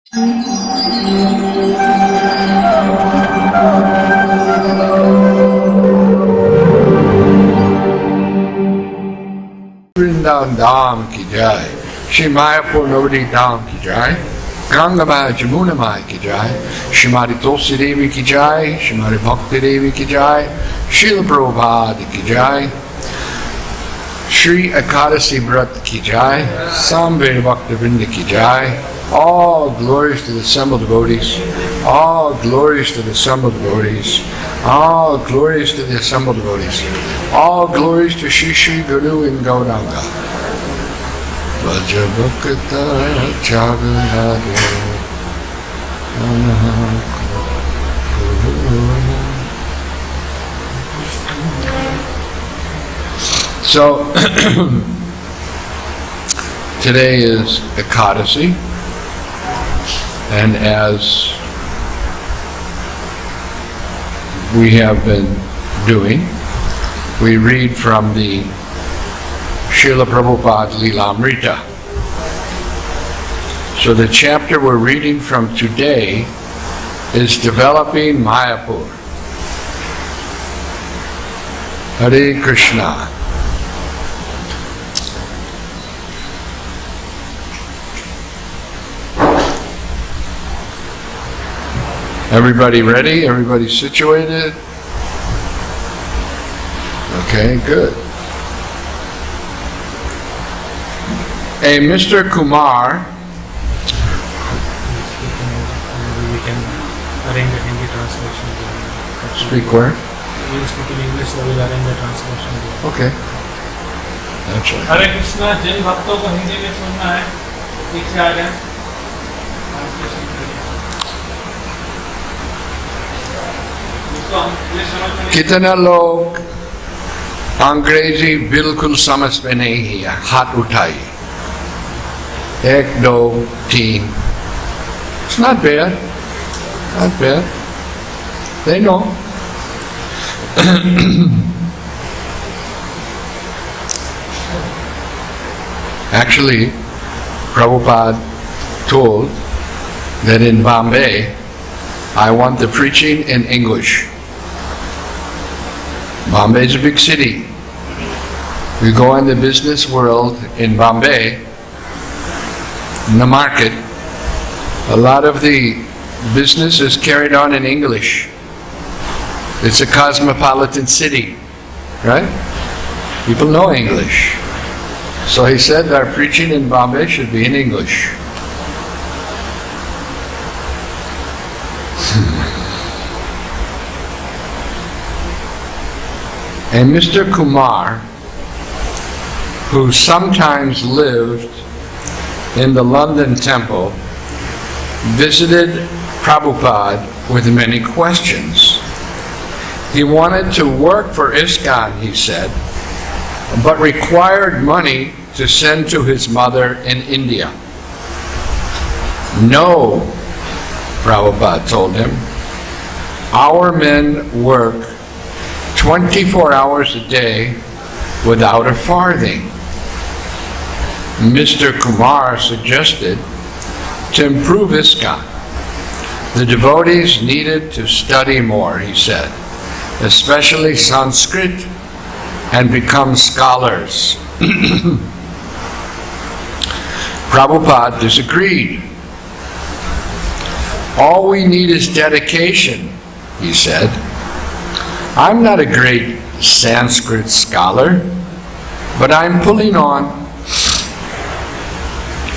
Vrindavan Dham ki jai, Shri Mayapur Navadi Dham ki jai, Ganga Maya Jamuna Maya ki jai, Shrimati Tulsi Devi ki jai, Shrimati Bhakti Devi ki jai, Srila Prabhupad ki jai, Shri Ekadasi Vrat ki jai, Samveda Bhakti Vrinda ki jai. All glories to the assembled devotees. All glories to the assembled devotees. All glories to the assembled devotees. All glories to Shri Shri Guru and Gauranga. Vajrabhakta Chagunade. So, today is Ekadasi. And as we have been doing, we read from the Srila Prabhupada Lilamrita. So the chapter we're reading from today is Developing Mayapur. Hare Krishna. Everybody ready? Everybody situated? Okay, good. A Mr. Kumar. We can arrange a Hindi translation. Speak where? We will speak in English, so we will arrange a translation. Okay. That's right. Hare Krishna, जिन भक्तों को हिंदी में सुनना है, पीछे आ जाएं. Translation करें. कितना लोग अंग्रेजी बिल्कुल समझ में नहीं है? हाथ उठाइए. 1, 2, 3. It's not bad. Not bad. They know. Actually, Prabhupada told that in Bombay, I want the preaching in English. Bombay is a big city. We go in the business world in Bombay, in the market, a lot of the business is carried on in English. It's a cosmopolitan city, right? People know English. So he said our preaching in Bombay should be in English. And Mr. Kumar, who sometimes lived in the London temple, visited Prabhupada with many questions. He wanted to work for ISKCON, he said, but required money to send to his mother in India. No, Prabhupada told him, our men work 24 hours a day without a farthing. Mr. Kumar suggested to improve ISKCON. The devotees needed to study more, he said, especially Sanskrit, and become scholars. Prabhupada disagreed. All we need is dedication, he said. I'm not a great Sanskrit scholar, but I'm pulling on.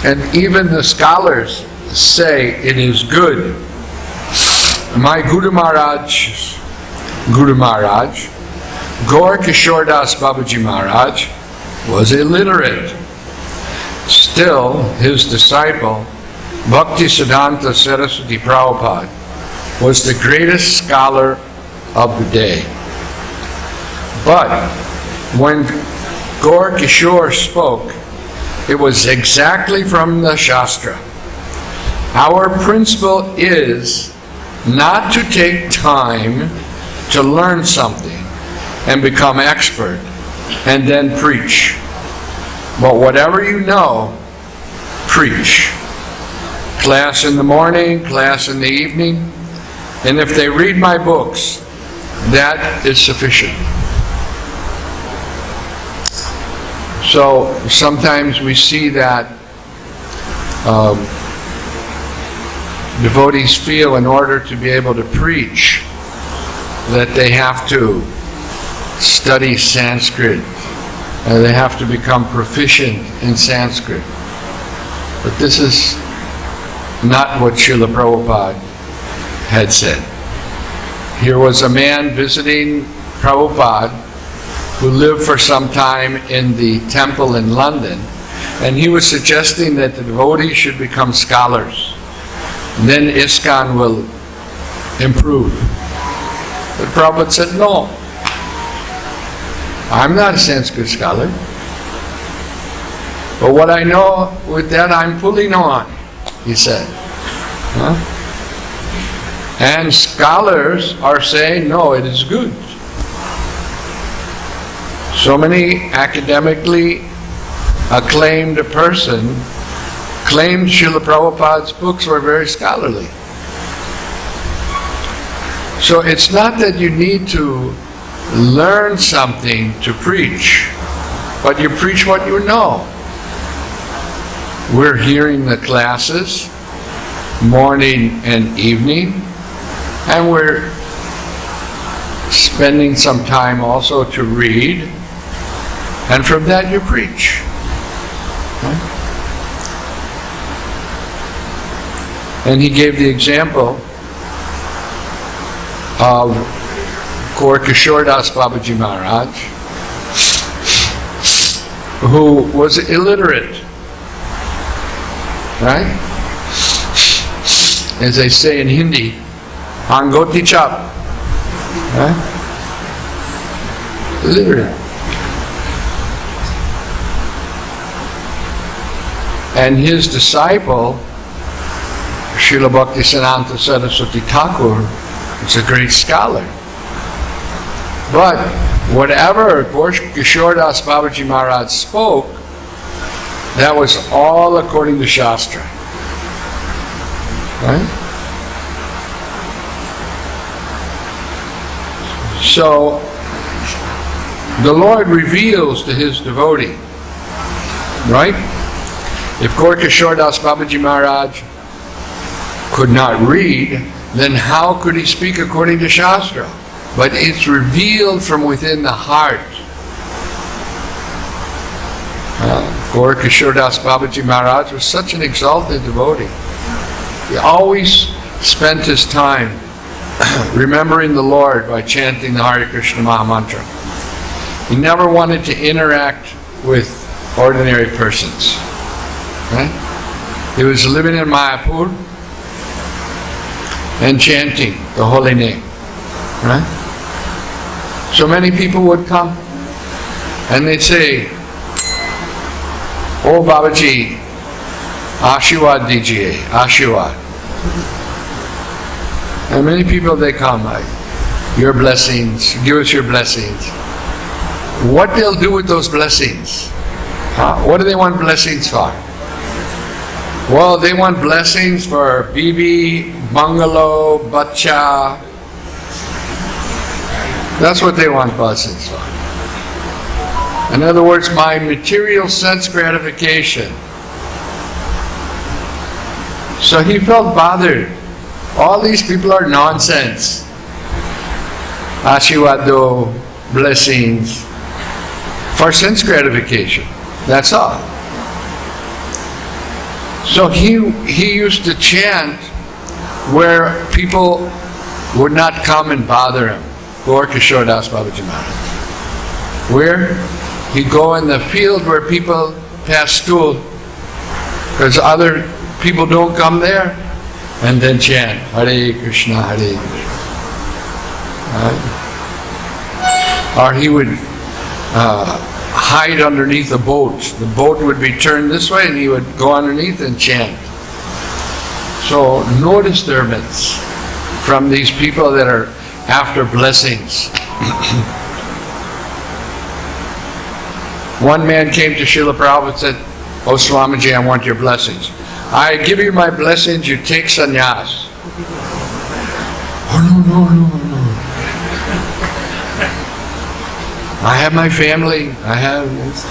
And even the scholars say it is good. My Guru Maharaj, Gaur Kishore Das Babaji Maharaj, was illiterate. Still, his disciple, Bhakti Siddhanta Saraswati Prabhupada, was the greatest scholar of the day. But when Gaur Kishore spoke, it was exactly from the Shastra. Our principle is not to take time to learn something and become expert and then preach. But whatever you know, preach. class in the morning, class in the evening, and if they read my books, that is sufficient. So sometimes we see that devotees feel in order to be able to preach that they have to study Sanskrit, and they have to become proficient in Sanskrit. But this is not what Srila Prabhupada had said. Here was a man visiting Prabhupada who lived for some time in the temple in London, and he was suggesting that the devotees should become scholars. And then ISKCON will improve. But Prabhupada said, no, I'm not a Sanskrit scholar. But what I know, with that I'm pulling on, he said. Huh? And scholars are saying, no, it is good. So many academically acclaimed person claimed Srila Prabhupada's books were very scholarly. So it's not that you need to learn something to preach, but you preach what you know. We're hearing the classes morning and evening, and we're spending some time also to read, and from that you preach. Okay? And he gave the example of Gaur Kishore Das Babaji Maharaj, who was illiterate, right? As they say in Hindi, Angoti Chap, right? Illiterate. And his disciple, Srila Bhaktisiddhanta Saraswati Thakur, is a great scholar. But whatever Gaur Kishore Das Babaji Maharaj spoke, that was all according to Shastra. Right? So, the Lord reveals to His devotee, right? If Gaur Kishore Das Babaji Maharaj could not read, then how could he speak according to Shastra? But it's revealed from within the heart. Gaur Kishore Das Babaji Maharaj was such an exalted devotee. He always spent his time remembering the Lord by chanting the Hare Krishna Maha Mantra. He never wanted to interact with ordinary persons. Right? He was living in Mayapur and chanting the holy name. Right? So many people would come and they'd say, "Oh Babaji, Ashirwad dijiye, Ashirwad." And many people, they come like, "Your blessings, give us your blessings." What they'll do with those blessings? What do they want blessings for? Well, they want blessings for Bibi, Bungalow, Bacha. That's what they want blessings for. In other words, my material sense gratification. So he felt bothered. All these people are nonsense. Ashirwado, blessings, for sense gratification. That's all. So he used to chant where people would not come and bother him. Gaur Kishore Das Babaji Maharaj. Where? He'd go in the field where people pass stool, because other people don't come there, and then chant Hare Krishna, Hare Krishna. Or he would hide underneath a boat. The boat would be turned this way and he would go underneath and chant. So no disturbance from these people that are after blessings. One man came to Srila Prabhupada and said, "Oh Swamiji, I want your blessings. I give you my blessings, you take sannyas. Oh, no. I have my family, I have this.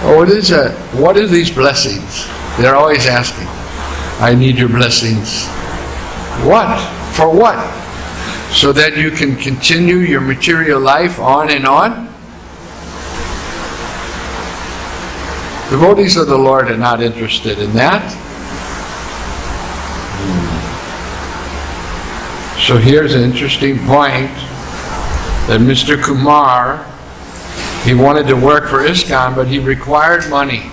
Oh, what are these blessings? They're always asking. I need your blessings. What? For what? So that you can continue your material life on and on? Devotees of the Lord are not interested in that. So here's an interesting point that Mr. Kumar, he wanted to work for ISKCON, but he required money.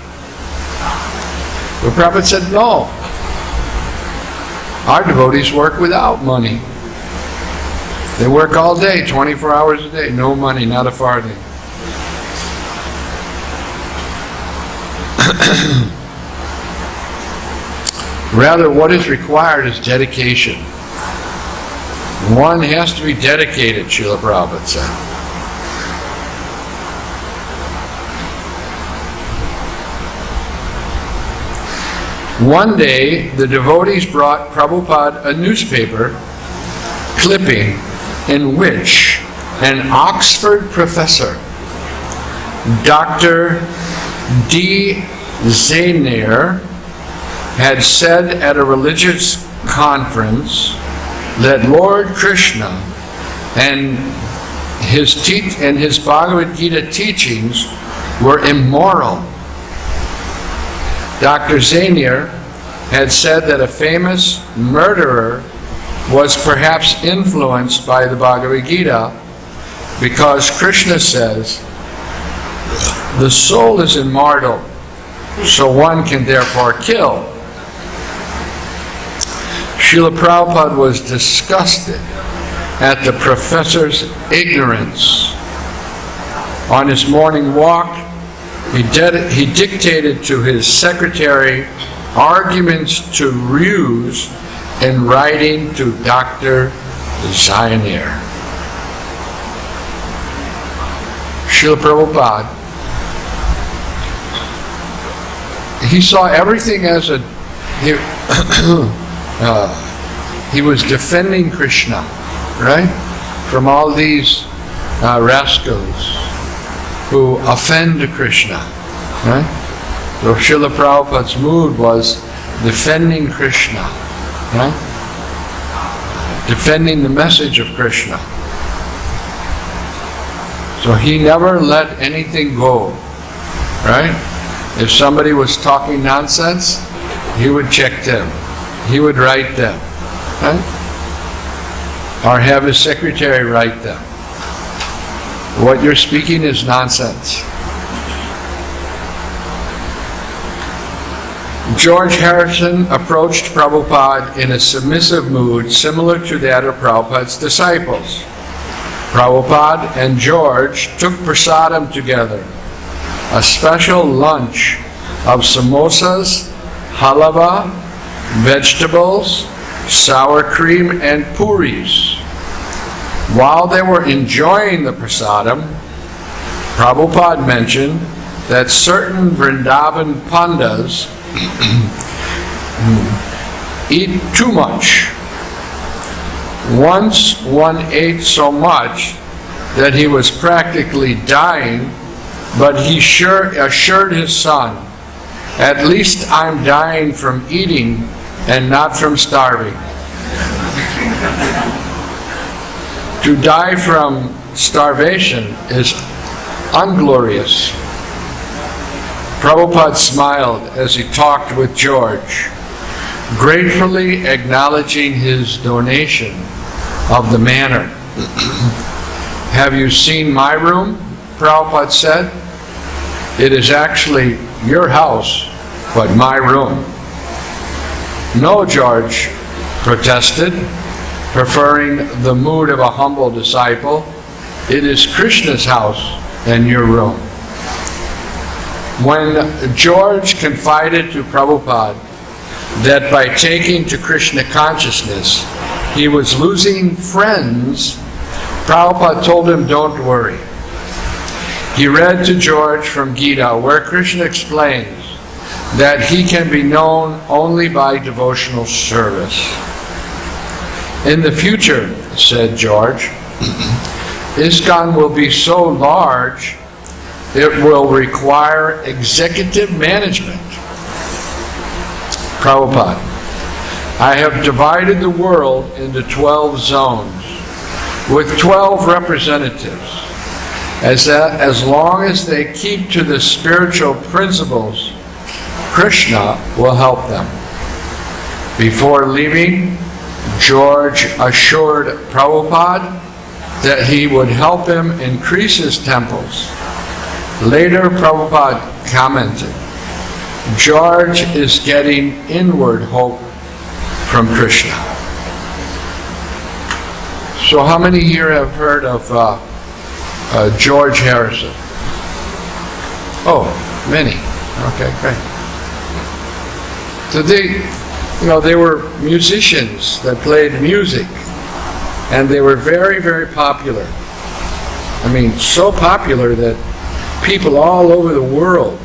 The Prabhupada said, no. Our devotees work without money. They work all day, 24 hours a day, no money, not a farthing. Rather, what is required is dedication. One has to be dedicated, Srila Prabhupada said. One day, the devotees brought Prabhupada a newspaper clipping in which an Oxford professor, Dr. D. Zainier, had said at a religious conference that Lord Krishna and his Bhagavad Gita teachings were immoral. Dr. Zainier had said that a famous murderer was perhaps influenced by the Bhagavad Gita because Krishna says, the soul is immortal, so one can therefore kill. Srila Prabhupada was disgusted at the professor's ignorance. On his morning walk, he dictated to his secretary arguments to ruse in writing to Dr. Zainier. Srila Prabhupada, he saw everything as he was defending Krishna, right? From all these rascals who offend Krishna, right? So Srila Prabhupada's mood was defending Krishna, right? Defending the message of Krishna. So he never let anything go, right? If somebody was talking nonsense, he would check them. He would write them, right? Or have his secretary write them. What you're speaking is nonsense. George Harrison approached Prabhupada in a submissive mood similar to that of Prabhupada's disciples. Prabhupada and George took prasadam together, a special lunch of samosas, halava, vegetables, sour cream, and puris. While they were enjoying the prasadam, Prabhupada mentioned that certain Vrindavan pandas eat too much. Once one ate so much that he was practically dying, but he assured his son, "At least I'm dying from eating and not from starving." To die from starvation is unglorious. Prabhupada smiled as he talked with George, gratefully acknowledging his donation of the manor. "Have you seen my room?" Prabhupada said. "It is actually your house, but my room." "No," George protested, preferring the mood of a humble disciple. "It is Krishna's house and your room." When George confided to Prabhupada that by taking to Krishna consciousness he was losing friends, Prabhupada told him, "Don't worry. He read to George from Gita, where Krishna explains that he can be known only by devotional service. In the future, said George, ISKCON will be so large it will require executive management. Prabhupada, I have divided the world into 12 zones with 12 representatives. As long as they keep to the spiritual principles, Krishna will help them. Before leaving, George assured Prabhupada that he would help him increase his temples. Later, Prabhupada commented, George is getting inward hope from Krishna. So how many here have heard of George Harrison? Oh, many. Okay, great. So they were musicians that played music, and they were very, very popular. I mean, so popular that people all over the world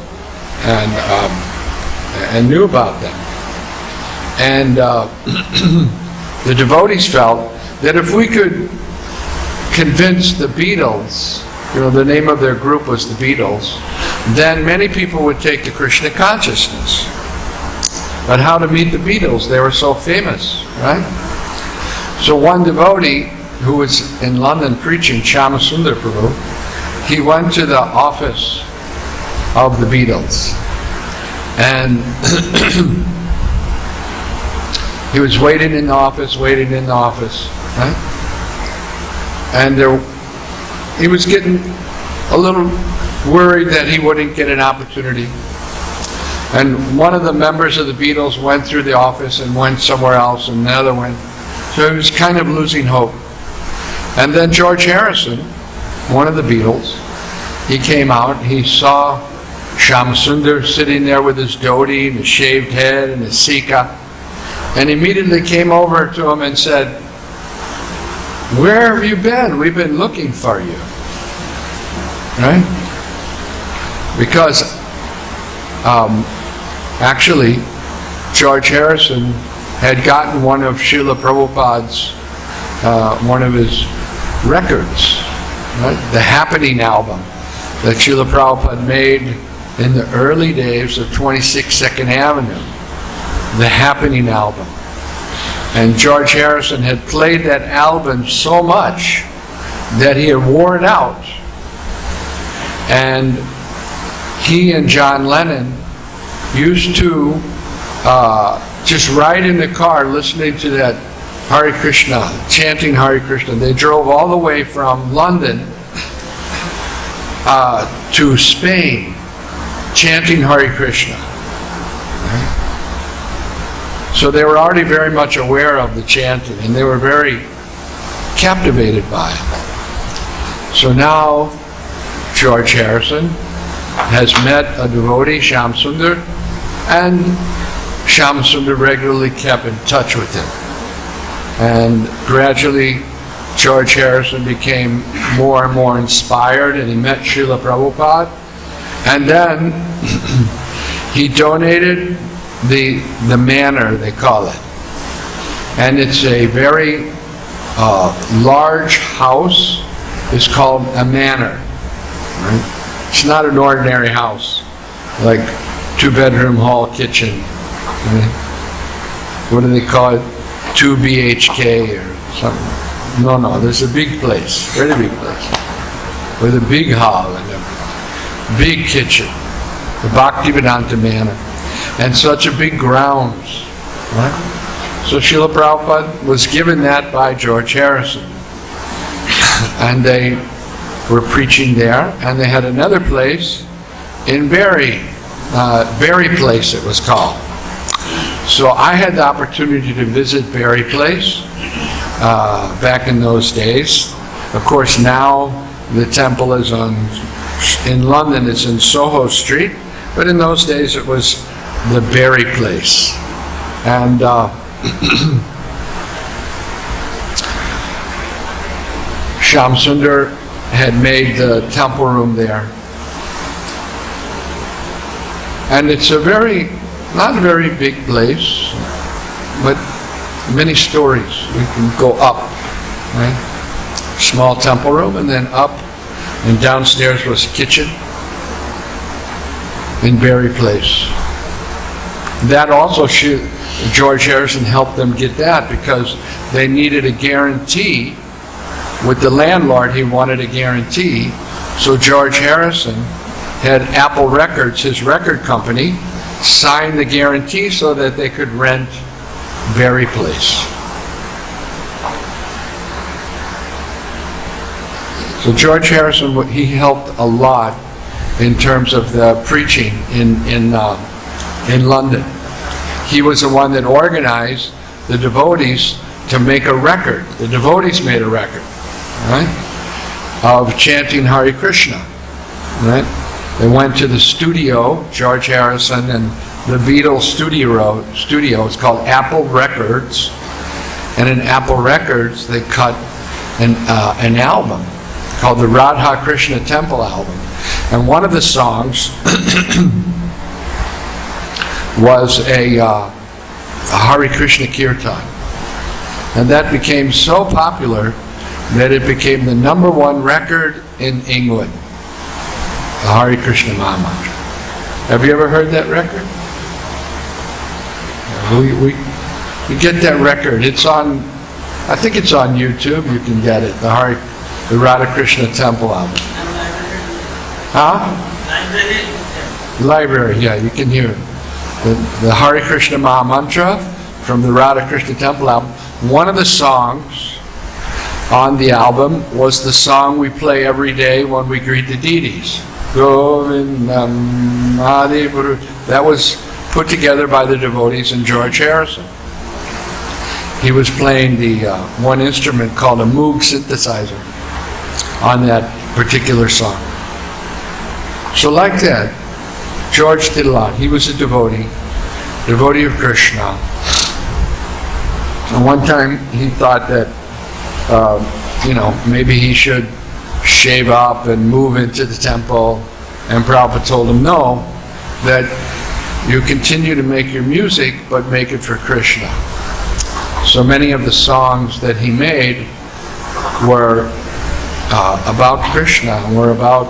and knew about them. And the devotees felt that if we could convince the Beatles, the name of their group was the Beatles, then many people would take to Krishna consciousness. But how to meet the Beatles? They were so famous, right? So one devotee who was in London preaching, Shyama Prabhu, he went to the office of the Beatles. And he was waiting in the office, right? And he was getting a little worried that he wouldn't get an opportunity. And one of the members of the Beatles went through the office and went somewhere else, and the other went. So he was kind of losing hope. And then George Harrison, one of the Beatles, he came out, he saw Shyama sitting there with his dhoti and his shaved head and his sika, and immediately came over to him and said, "Where have you been? We've been looking for you." Right? Because actually, George Harrison had gotten one of Srila Prabhupada's, one of his records, right? The Happening album that Srila Prabhupada made in the early days of 26 Second Avenue. The Happening album. And George Harrison had played that album so much that he had wore it out. And he and John Lennon used to just ride in the car listening to that Hare Krishna, chanting Hare Krishna. They drove all the way from London to Spain, chanting Hare Krishna. Right? So they were already very much aware of the chanting, and they were very captivated by it. So now George Harrison has met a devotee, Shyam Sundar, and Shyam Sundar regularly kept in touch with him. And gradually, George Harrison became more and more inspired, and he met Srila Prabhupada. And then he donated the manor, they call it. And it's a very large house. It's called a manor. Right? It's not an ordinary house, like 2-bedroom hall kitchen. Right? What do they call it? 2 BHK or something. No, there's a big place, very big place, with a big hall and a big kitchen, the Bhaktivedanta Manor, and such a big grounds. Right? So Srila Prabhupada was given that by George Harrison. And they were preaching there, and they had another place in Berry Place it was called. So I had the opportunity to visit Berry Place back in those days. Of course, now the temple is in London, it's in Soho Street, but in those days it was the Berry Place. And Shyam Sundar had made the temple room there. And it's not a very big place, but many stories. We can go up, right? Small temple room, and then up, and downstairs was kitchen in Berry Place. That also, George Harrison helped them get that because they needed a guarantee. With the landlord, he wanted a guarantee. So George Harrison had Apple Records, his record company, sign the guarantee so that they could rent Berry Place. So George Harrison, he helped a lot in terms of the preaching in London. He was the one that organized the devotees to make a record. The devotees made a record, right, of chanting Hare Krishna, right? They went to the studio, George Harrison and the Beatles studio. It's called Apple Records, and in Apple Records they cut an album called the Radha Krishna Temple album, and one of the songs was a Hare Krishna Kirtan, and that became so popular that it became the #1 record in England, the Hare Krishna Mahamantra. Have you ever heard that record? We get that record. It's on, I think it's on YouTube. You can get it. The Radha Krishna Temple album. Huh? Library, yeah, you can hear it. The Hare Krishna Mahamantra from the Radha Krishna Temple album. One of the songs on the album was the song we play every day when we greet the deities. Govindam Adi Guru. That was put together by the devotees and George Harrison. He was playing the one instrument called a Moog synthesizer on that particular song. So like that, George did a lot. He was a devotee of Krishna. And one time he thought that, maybe he should shave up and move into the temple. And Prabhupada told him, no, that you continue to make your music, but make it for Krishna. So many of the songs that he made were about Krishna, were about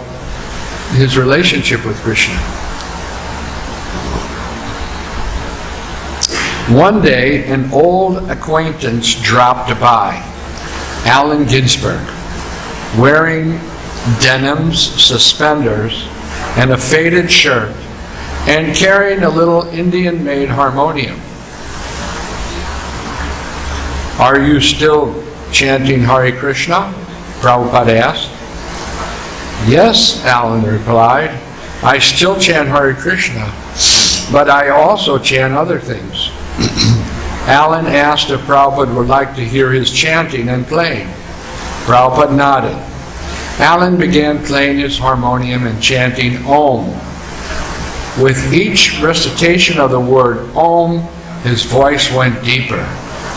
his relationship with Krishna. One day, an old acquaintance dropped by, Allen Ginsberg, wearing denims, suspenders, and a faded shirt, and carrying a little Indian-made harmonium. "Are you still chanting Hare Krishna?" Prabhupada asked. "Yes," Allen replied, "I still chant Hare Krishna, but I also chant other things." Allen asked if Prabhupada would like to hear his chanting and playing. Prabhupada nodded. Allen began playing his harmonium and chanting Om. With each recitation of the word Om, his voice went deeper.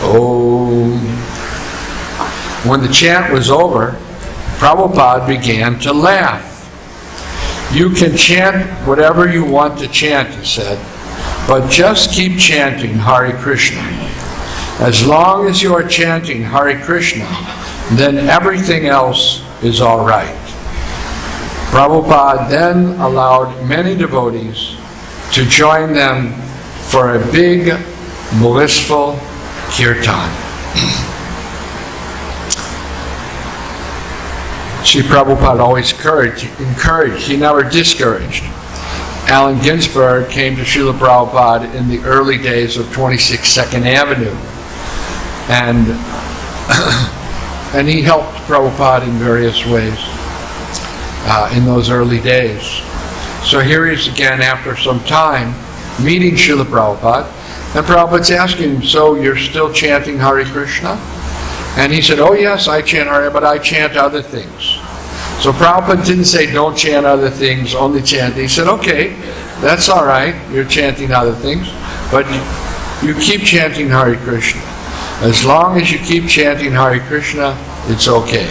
Om. When the chant was over, Prabhupada began to laugh. "You can chant whatever you want to chant," he said, "but just keep chanting Hare Krishna. As long as you are chanting Hare Krishna, then everything else is all right." Prabhupada then allowed many devotees to join them for a big, blissful kirtan. See, Prabhupada always encouraged, he never discouraged. Allen Ginsberg came to Srila Prabhupada in the early days of 26 2nd Avenue. And he helped Prabhupada in various ways in those early days. So here he is again after some time meeting Srila Prabhupada, and Prabhupada's asking him, "So you're still chanting Hare Krishna?" And he said, "Oh yes, I chant Hare, but I chant other things." So Prabhupada didn't say, "Don't chant other things, only chant." He said, "Okay, that's all right, you're chanting other things, but you keep chanting Hare Krishna. As long as you keep chanting Hare Krishna, it's okay."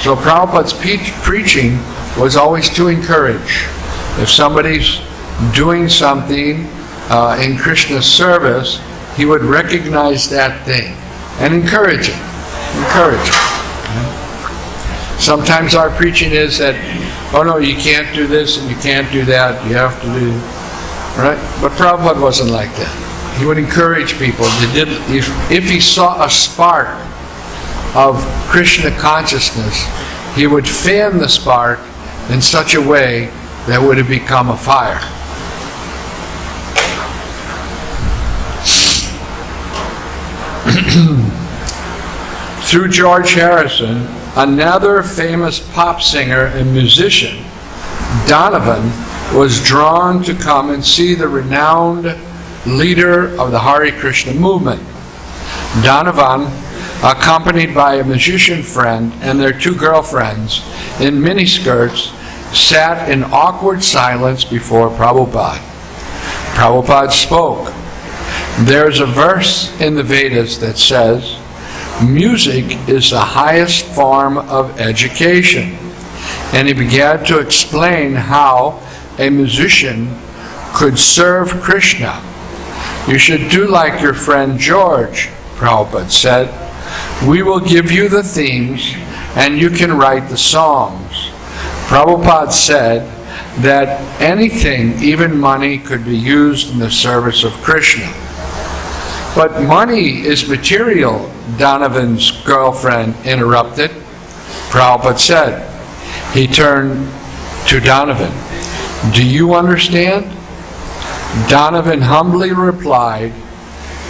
So Prabhupada's preaching was always to encourage. If somebody's doing something in Krishna's service, he would recognize that thing and encourage it. Sometimes our preaching is that, oh no, you can't do this and you can't do that, you have to do, right? But Prabhupada wasn't like that. He would encourage people. If he saw a spark of Krishna consciousness, he would fan the spark in such a way that would have become a fire. Through George Harrison, another famous pop singer and musician, Donovan, was drawn to come and see the renowned leader of the Hare Krishna movement. Donovan, accompanied by a musician friend and their two girlfriends in miniskirts, sat in awkward silence before Prabhupada. Prabhupada spoke. There's a verse in the Vedas that says, music is the highest form of education. And he began to explain how a musician could serve Krishna. You should do like your friend George, Prabhupada said. We will give you the themes and you can write the songs. Prabhupada said that anything, even money, could be used in the service of Krishna. But money is material, Donovan's girlfriend interrupted. Prabhupada said. He turned to Donovan. Do you understand? Donovan humbly replied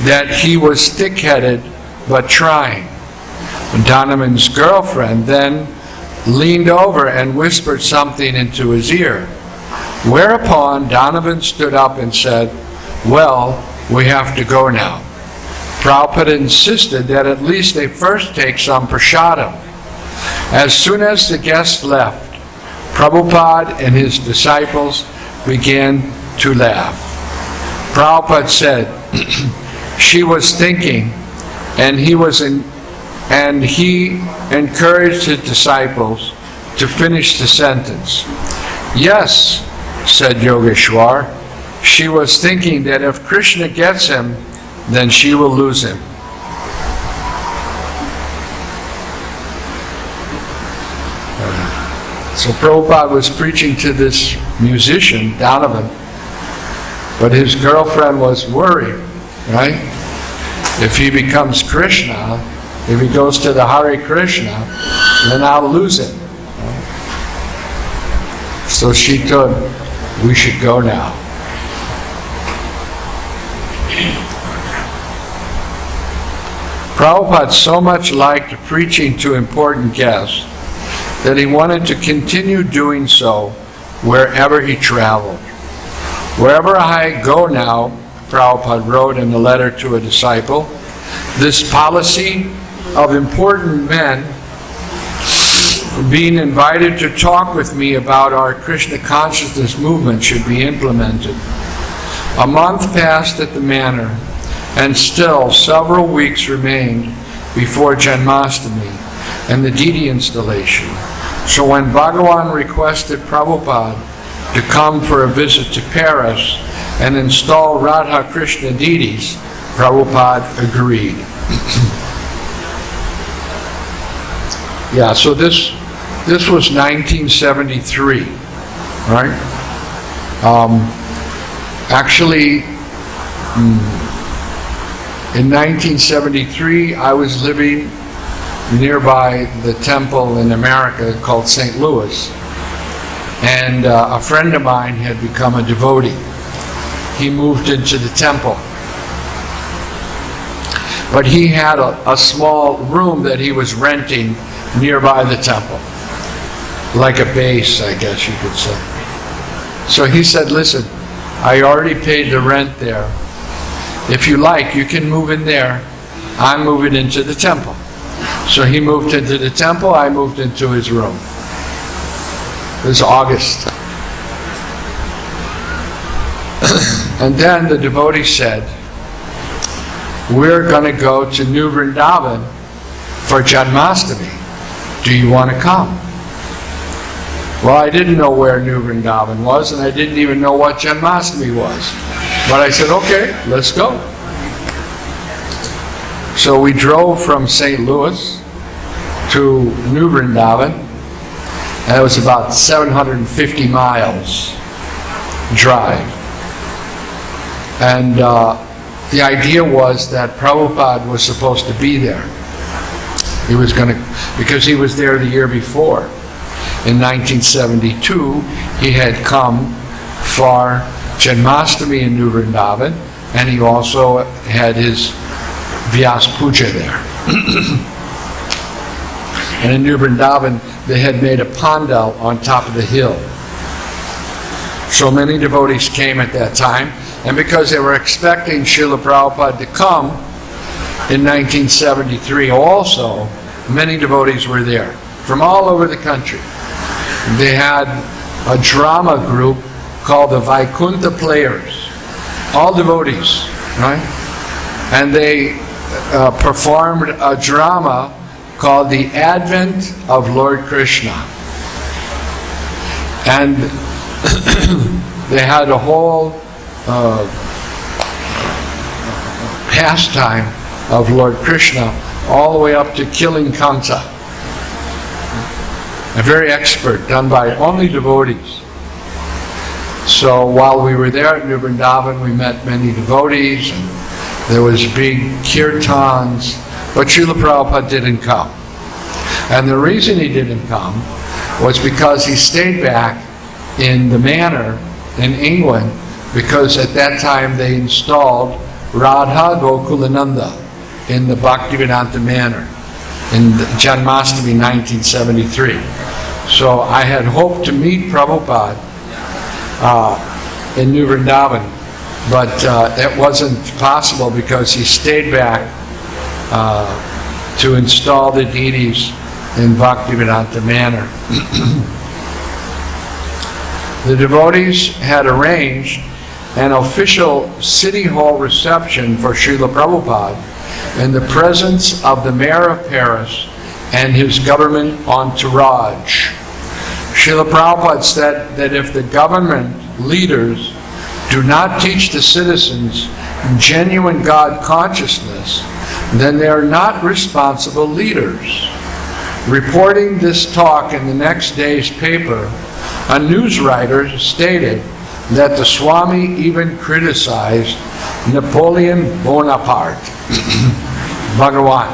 that he was thick-headed but trying. Donovan's girlfriend then leaned over and whispered something into his ear. Whereupon Donovan stood up and said, well, we have to go now. Prabhupada insisted that at least they first take some prasadam. As soon as the guests left, Prabhupada and his disciples began to laugh. Prabhupada said, she was thinking, and he encouraged his disciples to finish the sentence. Yes, said Yogeshwar, she was thinking that if Krishna gets him, then she will lose him. So Prabhupada was preaching to this musician, Donovan, but his girlfriend was worried, right? If he becomes Krishna, if he goes to the Hare Krishna, then I'll lose him. So she told him, we should go now. Prabhupada so much liked preaching to important guests that he wanted to continue doing so wherever he traveled. Wherever I go now, Prabhupada wrote in a letter to a disciple, this policy of important men being invited to talk with me about our Krishna consciousness movement should be implemented. A month passed at the manor, and still several weeks remained before Janmashtami and the deity installation. So when Bhagavan requested Prabhupada to come for a visit to Paris and install Radha Krishna deities, Prabhupada agreed. Yeah, so this was 1973, right? Actually, in 1973, I was living nearby the temple in America called St. Louis. And a friend of mine had become a devotee. He moved into the temple. But he had a small room that he was renting nearby the temple. Like a base, I guess you could say. So he said, listen, I already paid the rent there. If you like, you can move in there. I'm moving into the temple. So he moved into the temple, I moved into his room. It was August. And then the devotee said, we're going to go to New Vrindavan for Janmashtami. Do you want to come? Well, I didn't know where New Vrindavan was, and I didn't even know what Janmashtami was. But I said, okay, let's go. So we drove from St. Louis to New Vrindavan, and it was about 750 miles drive. And the idea was that Prabhupada was supposed to be there. He was going to, because he was there the year before. In 1972, he had come for Janmashtami in New Vrindavan, and he also had his Vyas Puja there. And in New Vrindavan, they had made a pandal on top of the hill. So many devotees came at that time, and because they were expecting Srila Prabhupada to come in 1973 also, many devotees were there from all over the country. They had a drama group called the Vaikuntha Players, all devotees, right? And they performed a drama called The Advent of Lord Krishna. And they had a whole pastime of Lord Krishna all the way up to killing Kamsa. A very expert, done by only devotees. So while we were there at New Vrindavan, we met many devotees, and there was big kirtans, but Srila Prabhupada didn't come. And the reason he didn't come was because he stayed back in the manor in England, because at that time they installed Radha Gokulananda in the Bhaktivedanta manor in Janmashtami 1973. So I had hoped to meet Prabhupada in New Vrindavan, but it wasn't possible because he stayed back to install the deities in Bhaktivedanta manor. The devotees had arranged an official city hall reception for Srila Prabhupada in the presence of the mayor of Paris and his government entourage. Srila Prabhupada said that if the government leaders do not teach the citizens genuine God consciousness, then they are not responsible leaders. Reporting this talk in the next day's paper, a news writer stated that the Swami even criticized Napoleon Bonaparte, Bhagawan.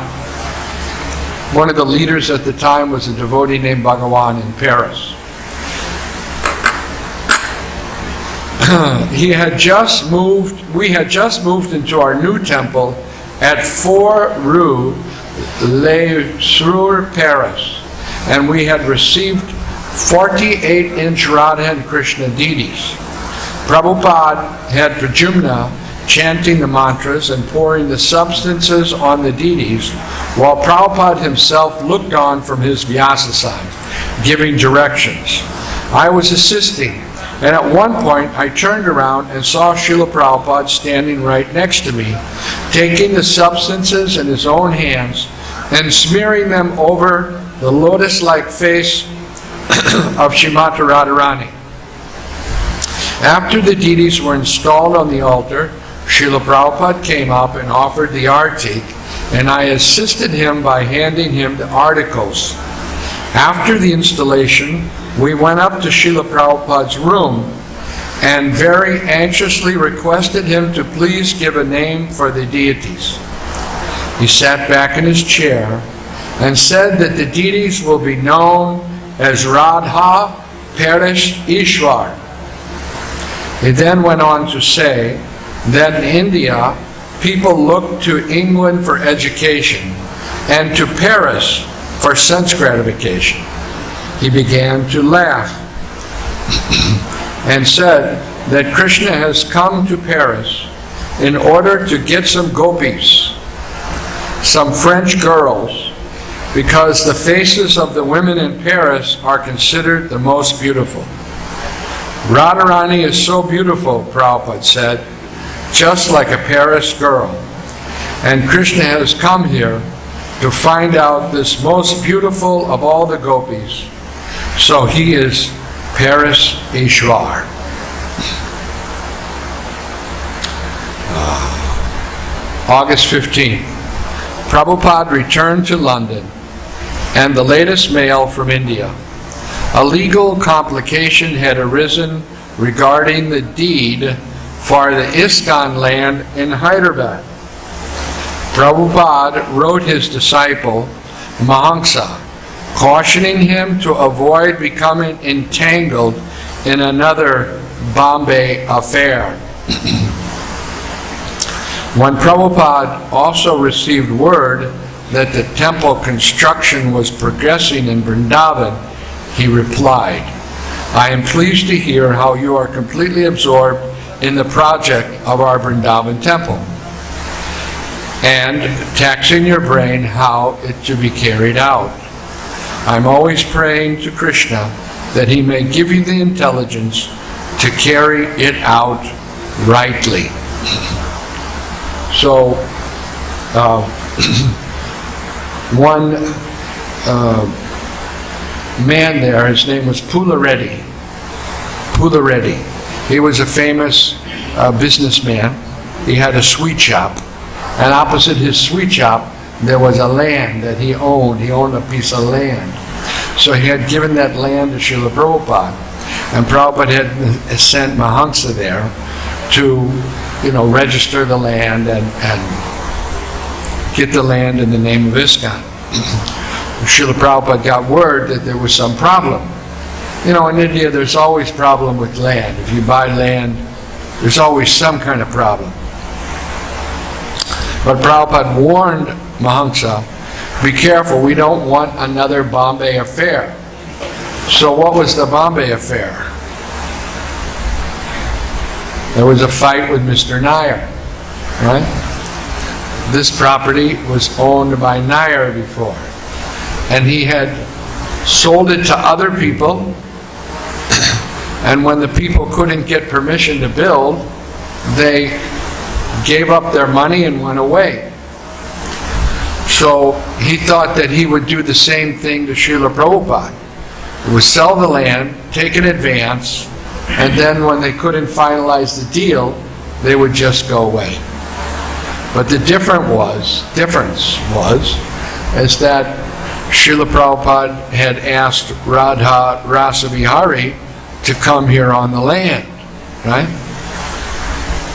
One of the leaders at the time was a devotee named Bhagawan in Paris. We had just moved into our new temple at 4 Rue Les Paris, and we had received 48-inch Radha and Krishna deities. Prabhupada had Prajumna chanting the mantras and pouring the substances on the deities, while Prabhupada himself looked on from his Vyasasana, giving directions. I was assisting, and at one point I turned around and saw Srila Prabhupada standing right next to me, taking the substances in his own hands and smearing them over the lotus-like face of Srimati Radharani. After the deities were installed on the altar, Srila Prabhupada came up and offered the artik, and I assisted him by handing him the articles. After the installation, we went up to Srila Prabhupada's room and very anxiously requested him to please give a name for the deities. He sat back in his chair and said that the deities will be known as Radha, Paresh, Ishwar. He then went on to say that in India, people look to England for education and to Paris for sense gratification. He began to laugh and said that Krishna has come to Paris in order to get some gopis, some French girls, because the faces of the women in Paris are considered the most beautiful. Radharani is so beautiful, Prabhupada said, just like a Paris girl. And Krishna has come here to find out this most beautiful of all the gopis, So he is Paris Ishwar. August 15th. Prabhupada returned to London and the latest mail from India. A legal complication had arisen regarding the deed for the ISKCON land in Hyderabad. Prabhupada wrote his disciple, Mahamsa, cautioning him to avoid becoming entangled in another Bombay Affair. When Prabhupada also received word that the temple construction was progressing in Vrindavan, he replied, I am pleased to hear how you are completely absorbed in the project of our Vrindavan temple and taxing your brain how it to be carried out. I'm always praying to Krishna that he may give you the intelligence to carry it out rightly. So, one man there, his name was Pulla Reddy. Pulla Reddy. He was a famous businessman. He had a sweet shop. And opposite his sweet shop, there was a land that he owned. He owned a piece of land. So he had given that land to Srila Prabhupada. And Prabhupada had sent Mahamsa there to, register the land and get the land in the name of ISKCON. Srila Prabhupada got word that there was some problem. In India there's always problem with land. If you buy land, there's always some kind of problem. But Prabhupada warned Mahamsa, be careful, we don't want another Bombay Affair. So what was the Bombay Affair? There was a fight with Mr. Nair, right? This property was owned by Nair before. And he had sold it to other people. And when the people couldn't get permission to build, they gave up their money and went away. So he thought that he would do the same thing to Srila Prabhupada. He would sell the land, take an advance, and then when they couldn't finalize the deal, they would just go away. But the difference was that Srila Prabhupada had asked Radha Rasabihari to come here on the land, right?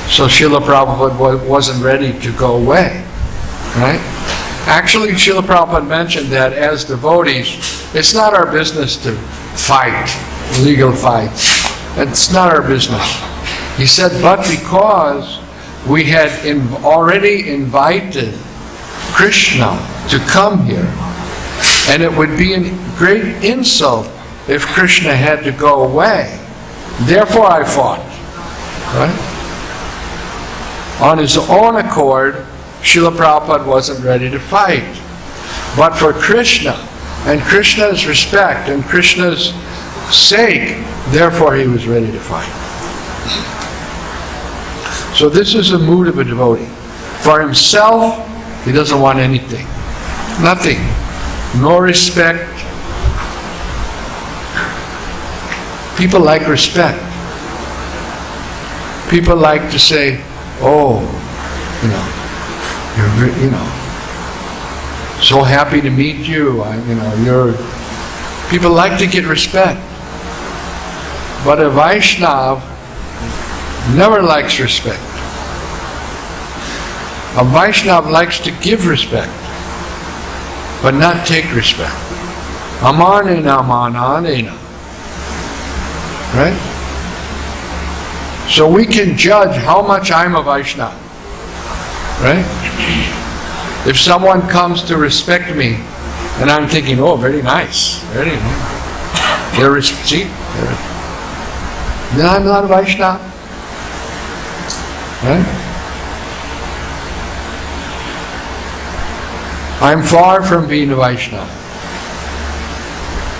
So Srila Prabhupada wasn't ready to go away, right? Actually, Srila Prabhupada mentioned that as devotees, it's not our business to fight, legal fights. It's not our business. He said, but because we had already invited Krishna to come here, and it would be a great insult if Krishna had to go away. Therefore I fought. Right? On his own accord, Srila Prabhupada wasn't ready to fight. But for Krishna, and Krishna's respect, and Krishna's sake, therefore he was ready to fight. So this is the mood of a devotee. For himself, he doesn't want anything. Nothing. No respect. People like respect. People like to say, oh, you're so happy to meet you. People like to get respect. But a Vaishnava never likes respect. A Vaishnava likes to give respect, but not take respect. Amanena mananena. Right? So we can judge how much I'm a Vaishnava. Right? If someone comes to respect me, and I'm thinking, oh, very nice. Very nice. Then I'm not a Vaishnava. Right? I'm far from being a Vaishnava.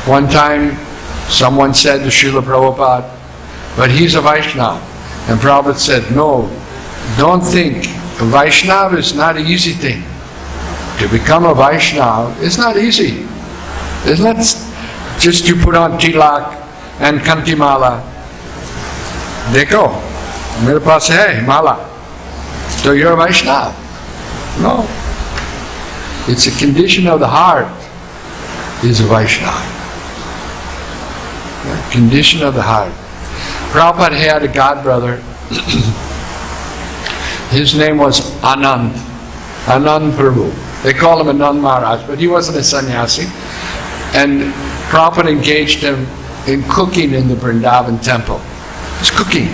One time, someone said to Srila Prabhupada, but he's a Vaishnava. And Prabhupada said, no, don't think. A Vaishnava is not an easy thing. To become a Vaishnava is not easy. Just you put on tilak and kantimala. Dekho, mere paas hai mala. So you're a Vaishnava. No. It's a condition of the heart is a Vaishnava. Yeah, condition of the heart. Prabhupada had a godbrother. His name was Anand Prabhu. They call him Anand Maharaj, but he wasn't a sannyasi. And Prabhupada engaged him in cooking in the Vrindavan temple. He's cooking.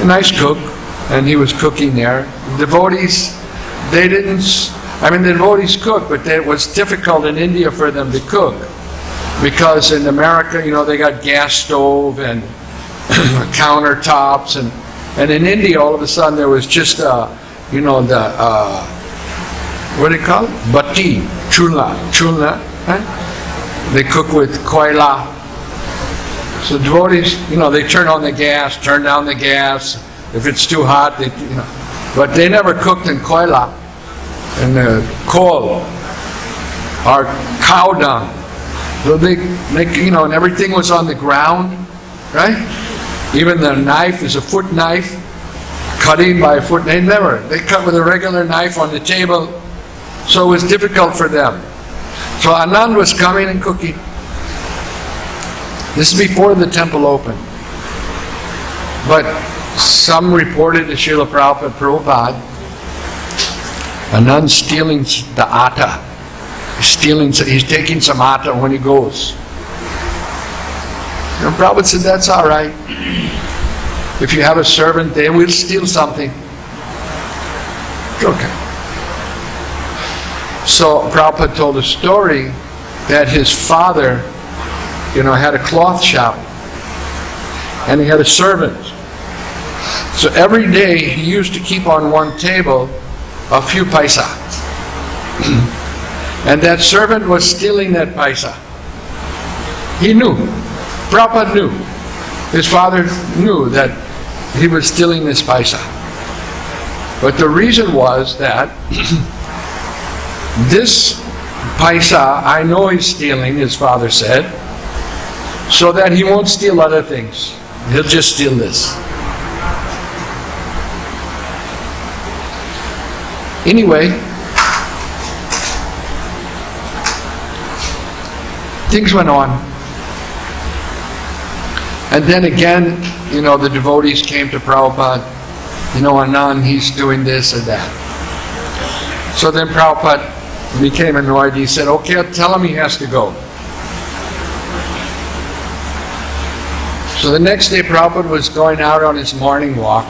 A nice cook, and he was cooking there. Devotees, the devotees cook, but it was difficult in India for them to cook. Because in America, they got gas stove and countertops, and in India, all of a sudden, there was just, what do you call it? Batti, chulna, right? They cook with koila. So devotees, they turn on the gas, turn down the gas. If it's too hot, but they never cooked in koila, in coal, or cow dung. So they and everything was on the ground, right? Even the knife is a foot knife, cutting by a foot. They cut with a regular knife on the table, so it was difficult for them. So Anand was coming and cooking. This is before the temple opened. But some reported to Srila Prabhupada, Anand stealing the atta. He's taking some atta when he goes. And Prabhupada said, that's all right. If you have a servant, they will steal something. It's okay. So Prabhupada told a story that his father, had a cloth shop, and he had a servant. So every day he used to keep on one table a few paisa. And that servant was stealing that paisa. He knew. Prabhupada knew. His father knew that he was stealing this paisa. But the reason was that this paisa, I know he's stealing, his father said, so that he won't steal other things. He'll just steal this. Anyway, things went on. And then again, the devotees came to Prabhupada. Anand, he's doing this and that. So then Prabhupada became annoyed. He said, okay, I'll tell him he has to go. So the next day Prabhupada was going out on his morning walk,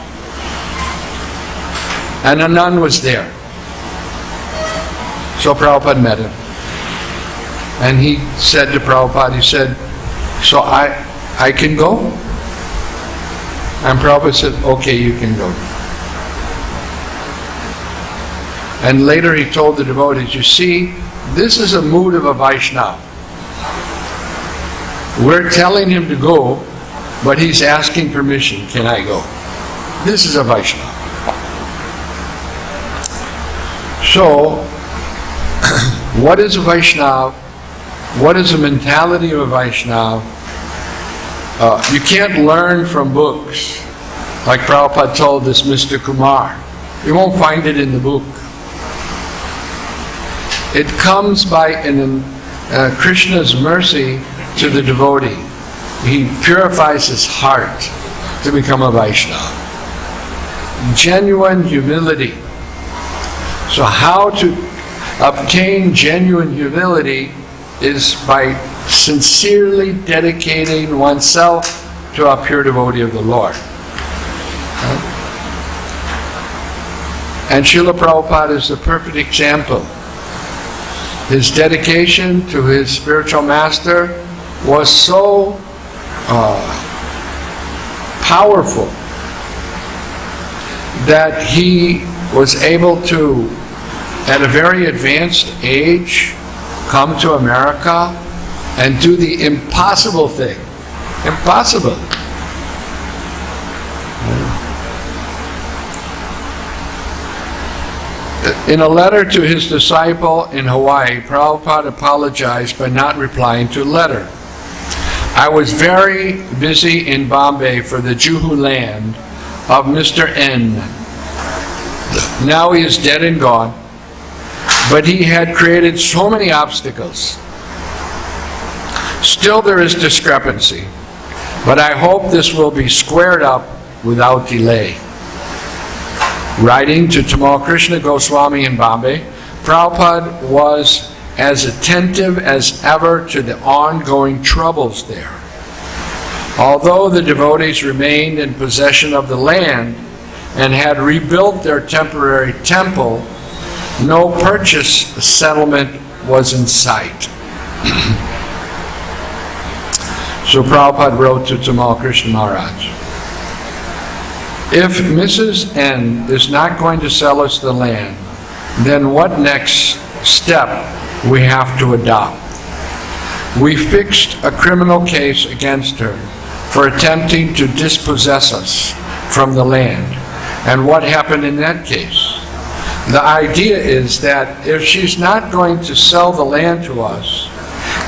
and Anand was there. So Prabhupada met him. And he said to Prabhupada, he said, so I can go? And Prabhupada said, okay, you can go. And later he told the devotees, you see, this is a mood of a Vaishnava. We're telling him to go, but he's asking permission, can I go? This is a Vaishnava. So, what is a Vaishnava? What is the mentality of a Vaishnava? You can't learn from books. Like Prabhupada told this Mr. Kumar. You won't find it in the book. It comes by Krishna's mercy to the devotee. He purifies his heart to become a Vaishnava. Genuine humility. So how to obtain genuine humility is by sincerely dedicating oneself to a pure devotee of the Lord. And Srila Prabhupada is the perfect example. His dedication to his spiritual master was so powerful that he was able to, at a very advanced age, come to America and do the impossible thing. Impossible. In a letter to his disciple in Hawaii, Prabhupada apologized by not replying to the letter. I was very busy in Bombay for the Juhu land of Mr. N. Now he is dead and gone, but he had created so many obstacles. Still there is discrepancy, but I hope this will be squared up without delay. Writing to Tamal Krishna Goswami in Bombay, Prabhupada was as attentive as ever to the ongoing troubles there. Although the devotees remained in possession of the land and had rebuilt their temporary temple, no purchase settlement was in sight. So Prabhupada wrote to Tamal Krishna Maharaj, if Mrs. N is not going to sell us the land, then what next step we have to adopt? We fixed a criminal case against her for attempting to dispossess us from the land. And what happened in that case? The idea is that if she's not going to sell the land to us,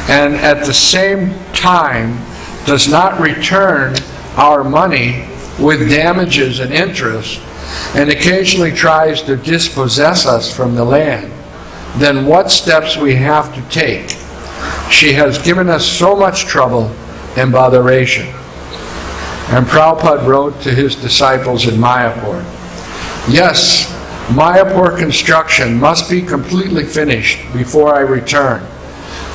and at the same time does not return our money with damages and interest, and occasionally tries to dispossess us from the land, then what steps we have to take? She has given us so much trouble and botheration. And Prabhupada wrote to his disciples in Mayapur, yes, Mayapur construction must be completely finished before I return.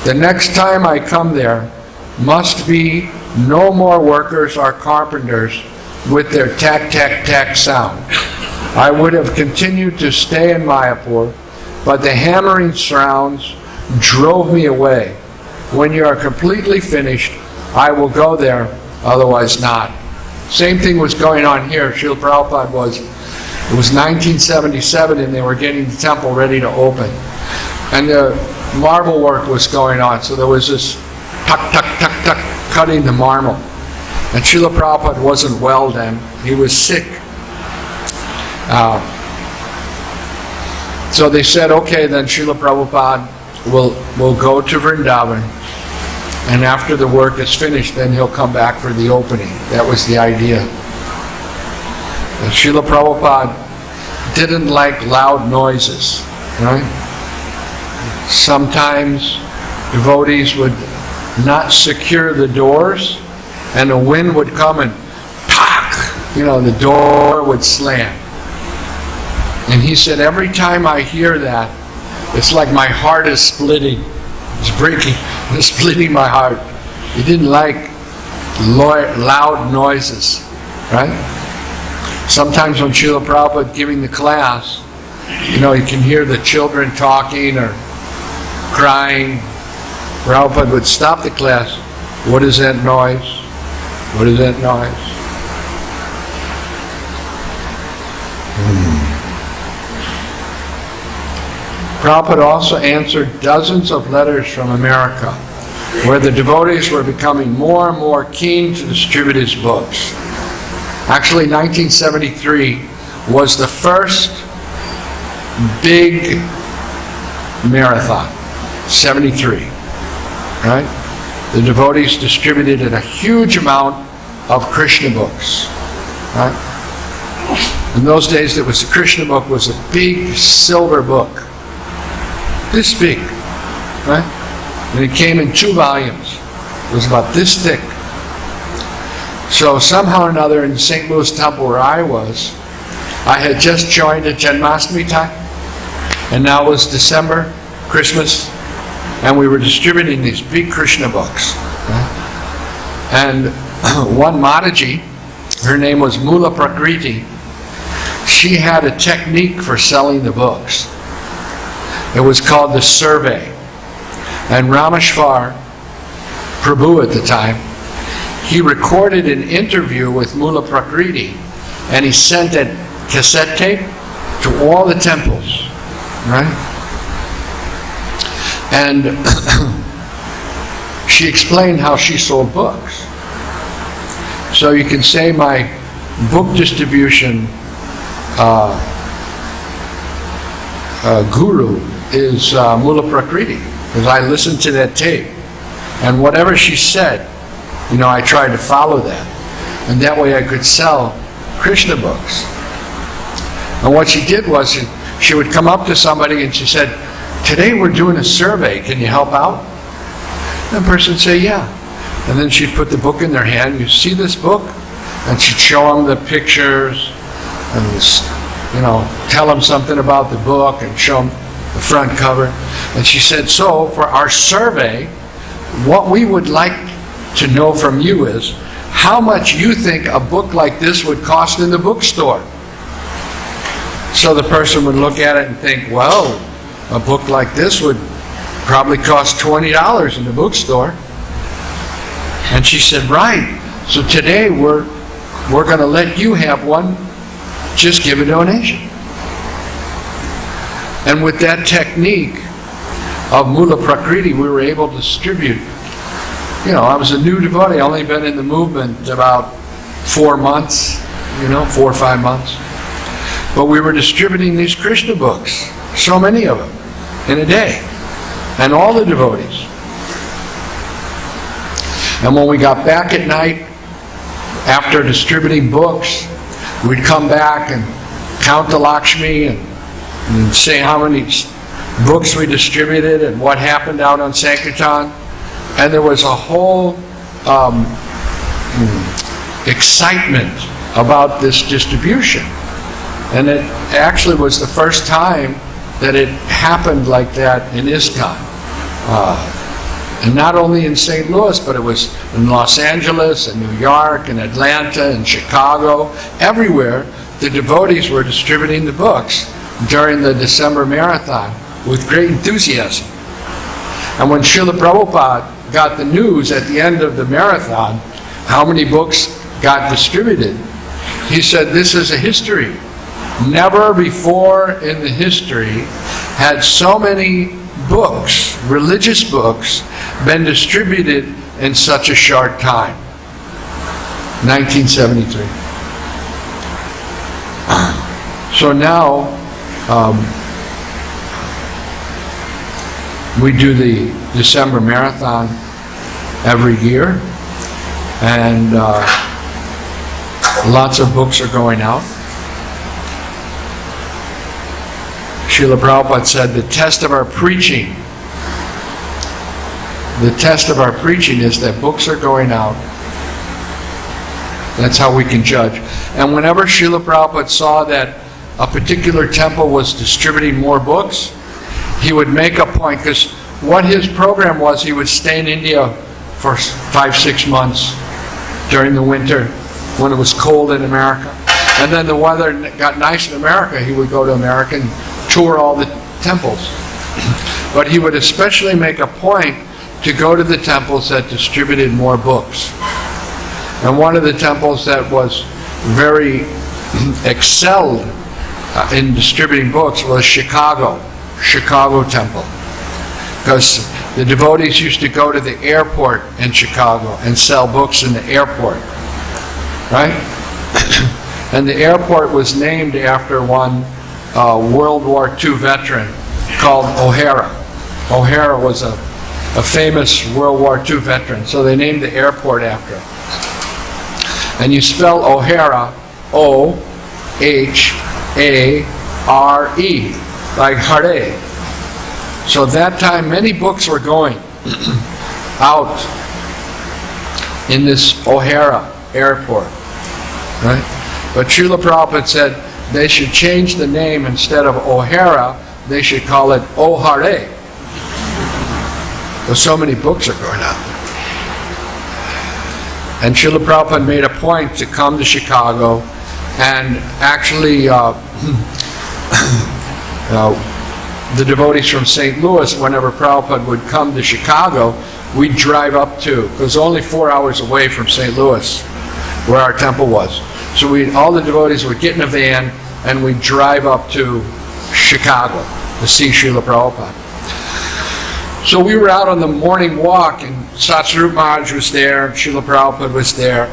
The next time I come there must be no more workers or carpenters with their tack, tack, tack sound. I would have continued to stay in Mayapur, but the hammering sounds drove me away. When you are completely finished, I will go there, otherwise not. Same thing was going on here. Srila Prabhupada it was 1977 and they were getting the temple ready to open. And the marble work was going on, so there was this tuck, tuck, tuck, tuck, cutting the marble. And Srila Prabhupada wasn't well then. He was sick. So they said, okay, then Srila Prabhupada will go to Vrindavan, and after the work is finished, then he'll come back for the opening. That was the idea. And Srila Prabhupada didn't like loud noises, right? Sometimes devotees would not secure the doors, and the wind would come and the door would slam. And he said, every time I hear that, it's like my heart is splitting. It's breaking. It's splitting my heart. He didn't like loud noises, right? Sometimes when Srila Prabhupada giving the class, you can hear the children talking or crying. Prabhupada would stop the class. What is that noise? What is that noise? Prabhupada also answered dozens of letters from America, where the devotees were becoming more and more keen to distribute his books. Actually, 1973 was the first big marathon, 73, right? The devotees distributed a huge amount of Krishna books, right? In those days, the Krishna book was a big silver book, this big, right? And it came in 2 volumes. It was about this thick. So somehow or another in St. Louis Temple where I was, I had just joined at Janmashtami time, and now it was December, Christmas, and we were distributing these big Krishna books. Right? And one Mataji, her name was Pulla Reddy, she had a technique for selling the books. It was called the survey. And Rameshwar Prabhu at the time, he recorded an interview with Pulla Reddy, and he sent a cassette tape to all the temples, right? And she explained how she sold books. So you can say my book distribution guru is Mula Prakriti, because I listened to that tape, and whatever she said, I tried to follow that, and that way I could sell Krishna books. And what she did was she would come up to somebody and she said, "Today we're doing a survey, can you help out?" And the person would say, "Yeah." And then she'd put the book in their hand. "You see this book?" And she'd show them the pictures and tell them something about the book and show them the front cover. And she said, "So for our survey, what we would like to know from you is how much you think a book like this would cost in the bookstore." So the person would look at it and think, "Well, a book like this would probably cost $20 in the bookstore." And she said, "Right. So today we're going to let you have one. Just give a donation." And with that technique of Mula Prakriti, we were able to distribute. I was a new devotee, only been in the movement about 4 months, 4 or 5 months. But we were distributing these Krishna books, so many of them, in a day. And all the devotees. And when we got back at night, after distributing books, we'd come back and count the Lakshmi and say how many books we distributed and what happened out on Sankirtan. And there was a whole excitement about this distribution. And it actually was the first time that it happened like that in ISKCON. And not only in St. Louis, but it was in Los Angeles and New York and Atlanta and Chicago. Everywhere, the devotees were distributing the books during the December marathon with great enthusiasm. And when Srila Prabhupada got the news at the end of the marathon, how many books got distributed, he said, "This is a history. Never before in the history had so many books, religious books, been distributed in such a short time." 1973. So now we do the December marathon every year, and lots of books are going out. Srila Prabhupada said the test of our preaching is that books are going out. That's how we can judge. And whenever Srila Prabhupada saw that a particular temple was distributing more books, he would make a point, because what his program was, he would stay in India for 5-6 months during the winter when it was cold in America. And then the weather got nice in America, he would go to America and tour all the temples. But he would especially make a point to go to the temples that distributed more books. And one of the temples that was very excelled in distributing books was Chicago Temple. Because the devotees used to go to the airport in Chicago and sell books in the airport. Right? And the airport was named after one World War II veteran called O'Hara. O'Hara was a famous World War II veteran, so they named the airport after him. And you spell O'Hara, O-H-A-R-E, like Hare. So that time many books were going out in this O'Hara airport, right? But Srila Prabhupada said they should change the name. Instead of O'Hara, they should call it O'Hare. Because so many books are going out there. And Srila Prabhupada made a point to come to Chicago, and actually the devotees from St. Louis, whenever Prabhupada would come to Chicago, we'd drive up to, because it was only 4 hours away from St. Louis, where our temple was. So all the devotees would get in a van, and we'd drive up to Chicago to see Srila Prabhupada. So we were out on the morning walk, and Satsvarup Maharaj was there, Srila Prabhupada was there.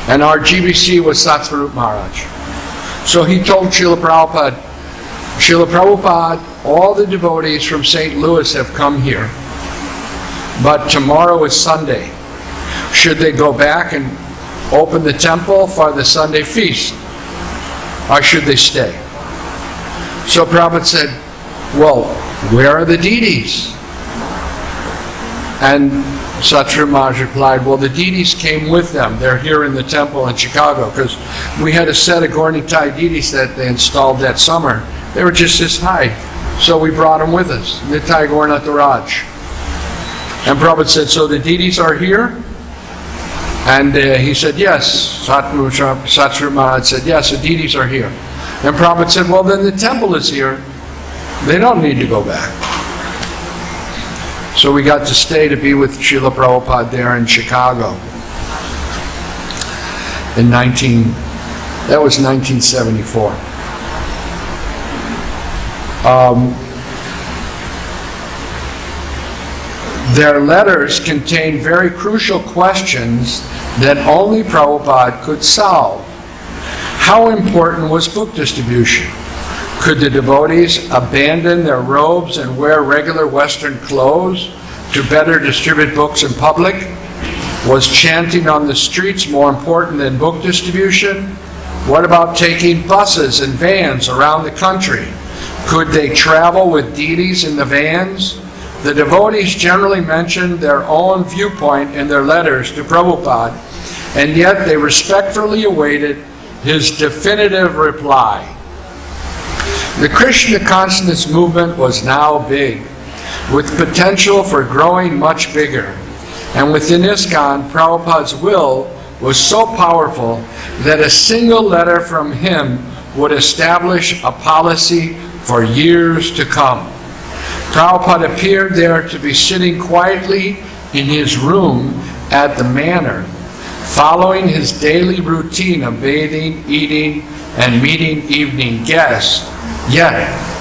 And our GBC was Satsvarup Maharaj. So he told Srila Prabhupada, all the devotees from St. Louis have come here, but tomorrow is Sunday. Should they go back and open the temple for the Sunday feast, or should they stay? So Prabhupada said, well, where are the deities? And Satsri Maharaj replied, well, the deities came with them. They're here in the temple in Chicago, because we had a set of Gaura deities that they installed that summer. They were just this high. So we brought them with us, Nitai Gauranath Raj. And Prabhupada said, so the deities are here? And he said, yes. Satsri Maharaj said, yes, the deities are here. And Prabhupada said, well, then the temple is here. They don't need to go back. So we got to stay to be with Srila Prabhupada there in Chicago. That was 1974. Their letters contained very crucial questions that only Prabhupada could solve. How important was book distribution? Could the devotees abandon their robes and wear regular Western clothes to better distribute books in public? Was chanting on the streets more important than book distribution? What about taking buses and vans around the country? Could they travel with deities in the vans? The devotees generally mentioned their own viewpoint in their letters to Prabhupada, and yet they respectfully awaited his definitive reply. The Krishna consciousness movement was now big, with potential for growing much bigger. And within ISKCON, Prabhupada's will was so powerful that a single letter from him would establish a policy for years to come. Prabhupada appeared there to be sitting quietly in his room at the manor, following his daily routine of bathing, eating, and meeting evening guests. Yet,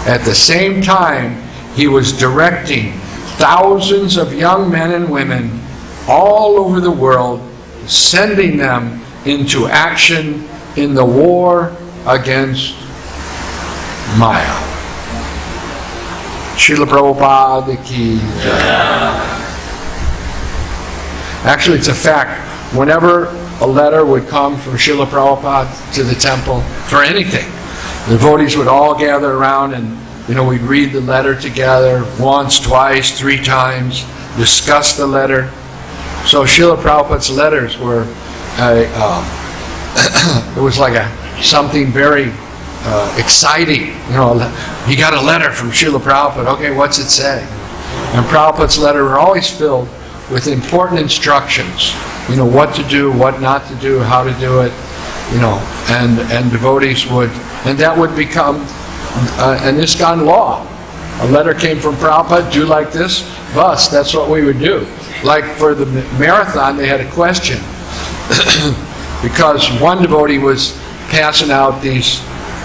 at the same time, he was directing thousands of young men and women all over the world, sending them into action in the war against Maya. Srila Prabhupada ki jai. Actually, it's a fact. Whenever a letter would come from Srila Prabhupada to the temple, for anything, the devotees would all gather around and, we'd read the letter together once, twice, 3 times, discuss the letter. So Srila Prabhupada's letters were, it was like something very exciting. You got a letter from Srila Prabhupada. Okay, what's it say? And Prabhupada's letters were always filled with important instructions. What to do, what not to do, how to do it. And devotees would, and that would become an ISKCON law. A letter came from Prabhupada, do like this, bus, that's what we would do. Like for the marathon, they had a question. Because one devotee was passing out these,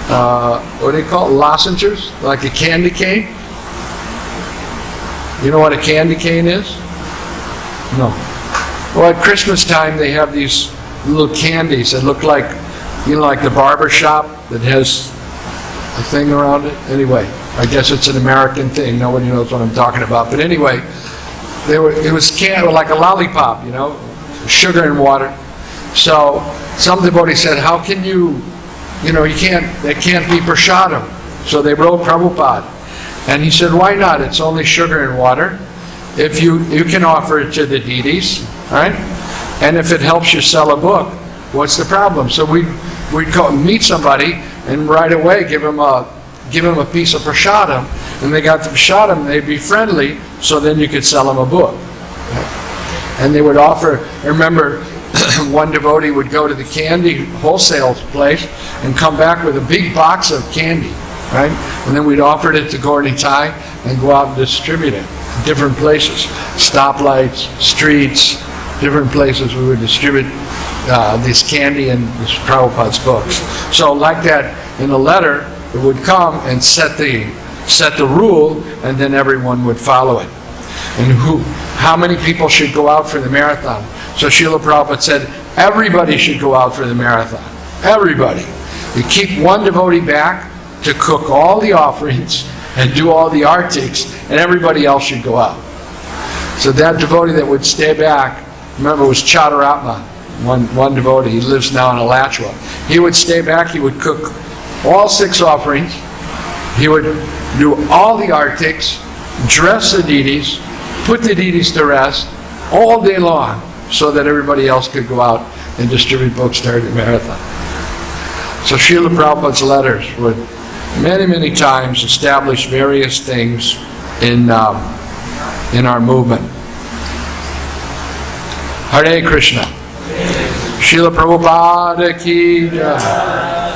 what do they call it, lozenges? Like a candy cane? You know what a candy cane is? No. Well, at Christmas time, they have these little candies that look like, like the barber shop that has a thing around it. Anyway, I guess it's an American thing. Nobody knows what I'm talking about. But anyway, it was like a lollipop, sugar and water. So some devotees said, how can that can't be prasadam. So they wrote Prabhupada. And he said, why not? It's only sugar and water. If you can offer it to the deities, right? And if it helps you sell a book, what's the problem? So we'd go meet somebody and right away give them a piece of prasadam, and they got the prasadam, they'd be friendly, so then you could sell them a book. And they would offer, I remember one devotee would go to the candy wholesale place and come back with a big box of candy, right? And then we'd offer it to Gaura and go out and distribute it in different places. Stoplights, streets, different places we would distribute this candy and this Prabhupada's books. So like that, in a letter, it would come and set the rule, and then everyone would follow it. And how many people should go out for the marathon? So Srila Prabhupada said, everybody should go out for the marathon. Everybody. You keep one devotee back to cook all the offerings and do all the artics, and everybody else should go out. So that devotee that would stay back, remember, it was Chadaratma, one devotee. He lives now in Alachua. He would stay back. He would cook all 6 offerings. He would do all the artics, dress the deities, put the deities to rest all day long, so that everybody else could go out and distribute books during the marathon. So Srila Prabhupada's letters would many, many times establish various things in our movement. Hare Krishna. Srila Prabhupada ki jai.